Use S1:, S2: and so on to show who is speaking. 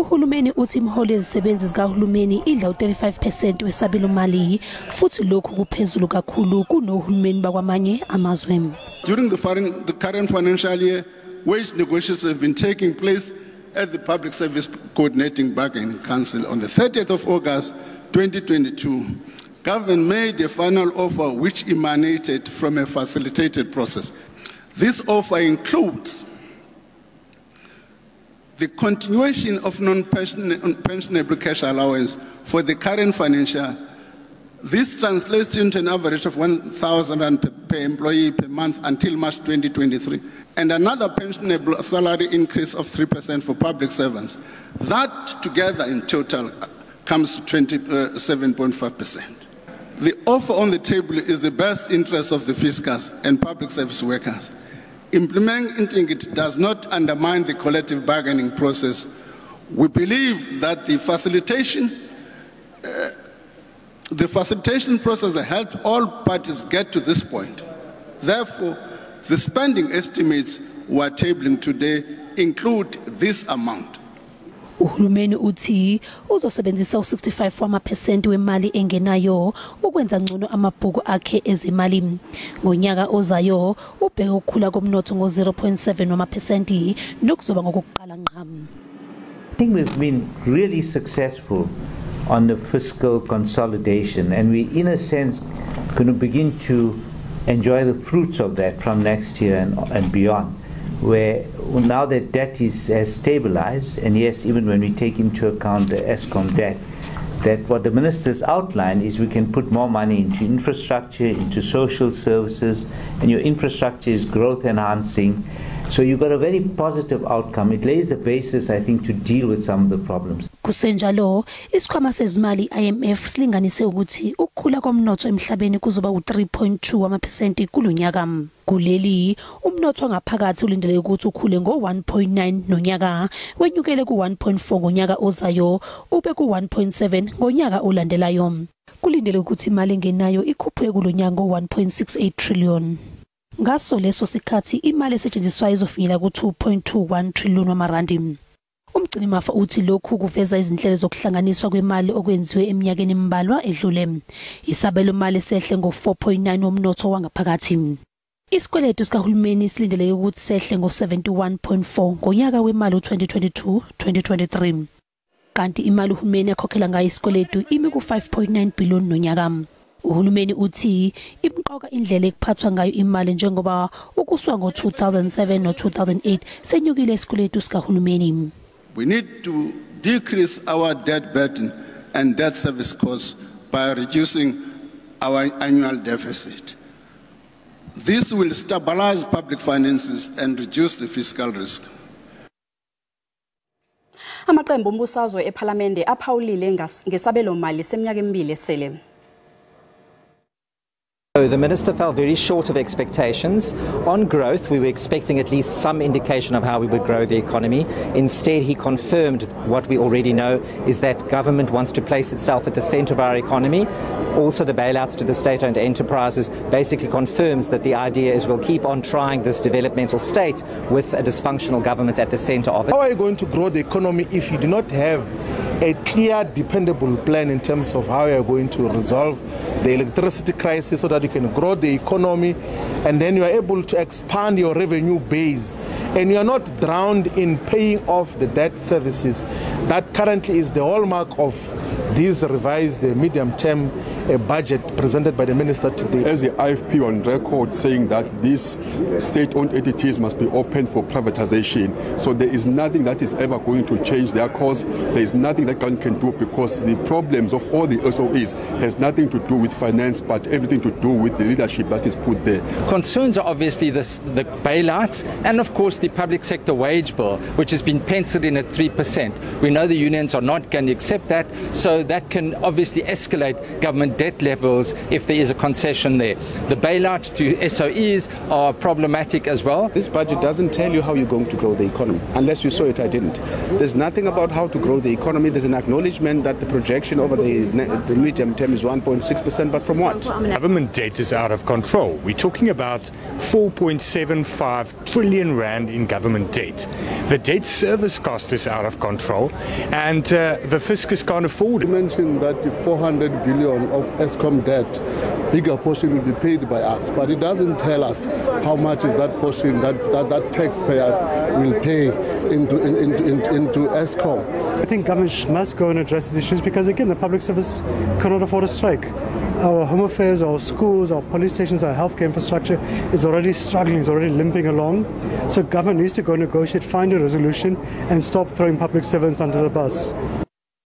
S1: Uhulumeni uthi imiholo yezisebenzi zikahulumeni idla u-35% wesabelomali futhi lokhu kuphezulu kakhulu kunohulumeni bakwamanye amazwe.
S2: During the current financial year, wage negotiations have been taking place at the Public Service Coordinating Bargaining Council. On the 30th of August 2022, government made a final offer which emanated from a facilitated process. This offer includes the continuation of non-pensionable cash allowance for the current financial. This translates into an average of 1,000 rand per employee per month until March 2023, and another pensionable salary increase of 3% for public servants. That together in total comes to 27.5%. The offer on the table is the best interest of the fiscals and public service workers. Implementing it does not undermine the collective bargaining process. We believe that the facilitation process has helped all parties get to this point. Therefore, the spending estimates we are tabling today include this amount.
S1: Uhulumeni uthi uzosebenzisa u-65% wemali engenayo ukwenza ngcono amabhuku akhe ezimali. Ngonyaka ozayo ubheka ukukhula komnotho ngo-0.7% nokuzoba ngokuqala ngqam.
S3: I think we've been really successful on the fiscal consolidation, and we in a sense going to begin to enjoy the fruits of that from next year and beyond, where now that debt has stabilized, and yes, even when we take into account the ESCOM debt, that what the ministers outlined is we can put more money into infrastructure, into social services, and your infrastructure is growth enhancing. So you've got a very positive outcome. It lays the basis, I think, to deal with some of the problems.
S1: Kusenjalo, isikhwama sezimali IMF silinganise ukuthi ukukhula komnotho emhlabeni kuzoba u-3.2% kulonyaka. Kuleli, umnotho ngaphakathi ulindeleke ukuthi ukhule ngo-1.9 nonyaka, wenyukele ku-1.4 ngonyaka ozayo, ube ku-1.7 ngonyaka olandelayo. Kulindeleke ukuthi imali engenayo ikhuphuke kulonyaka ngo-1.68 trillion. Ngaso leso sikhathi imali esetshenziswayo izofinyelela ku-2.21 trillion wamarandi. Umgcini mafa uthi lokhu kuveza izinhlelo zokuhlanganiswa kwemali okwenziwe eminyakeni embalwa edlule. Isabelomali sehle ngo-4.9 womnotho wangaphakathi. Izikweletu zikahulumeni silindeleke ukuthi sehle ngo-71.4 ngonyaka wemali u-2022-2023. Kanti imali uhulumeni akhokhela ngayo isikweletu imi ku-5.9 billion nonyaka. Uhulumeni uthi imqoka indlela ekuphathwa ngayo imali njengoba ukusuka ngo-2007 no-2008 senyukile isikweletu sikahulumeni.
S2: We need to decrease our debt burden and debt service costs by reducing our annual deficit. This will stabilize public finances and reduce the fiscal risk.
S4: Amaqembu ombusazwe ePhalamende aphawulile ngesabelomali seminyaka emibili esele.
S5: The Minister fell very short of expectations. On growth, we were expecting at least some indication of how we would grow the economy. Instead, he confirmed what we already know, is that government wants to place itself at the centre of our economy. Also, the bailouts to the state-owned enterprises basically confirms that the idea is we'll keep on trying this developmental state with a dysfunctional government at the centre of it.
S6: How are you going to grow the economy if you do not have a clear, dependable plan in terms of how you are going to resolve the electricity crisis so that you can grow the economy and then you are able to expand your revenue base and you are not drowned in paying off the debt services that currently is the hallmark of this revised medium-term budget presented by the minister today.
S7: As the IFP on record saying that these state-owned entities must be open for privatization, so there is nothing that is ever going to change their course. There is nothing that government can do because the problems of all the SOEs has nothing to do with finance but everything to do with the leadership that is put there.
S8: Concerns are obviously the bailouts and of course the public sector wage bill, which has been penciled in at 3%. We know the unions are not going to accept that, so that can obviously escalate government debt levels if there is a concession there. The bailouts to SOEs are problematic as well.
S9: This budget doesn't tell you how you're going to grow the economy. Unless you saw it, I didn't. There's nothing about how to grow the economy. There's an acknowledgement that the projection over the medium term is 1.6%, but from what?
S10: Government debt is out of control. We're talking about 4.75 trillion rand in government debt. The debt service cost is out of control, and the fiscus can't afford it.
S11: You mentioned that the 400 billion of Eskom debt, bigger portion will be paid by us, but it doesn't tell us how much is that portion that taxpayers will pay into Eskom.
S12: I think government must go and address these issues because, again, the public service cannot afford a strike. Our home affairs, our schools, our police stations, our healthcare infrastructure is already struggling, is already limping along. So government needs to go negotiate, find a resolution and stop throwing public servants under the bus.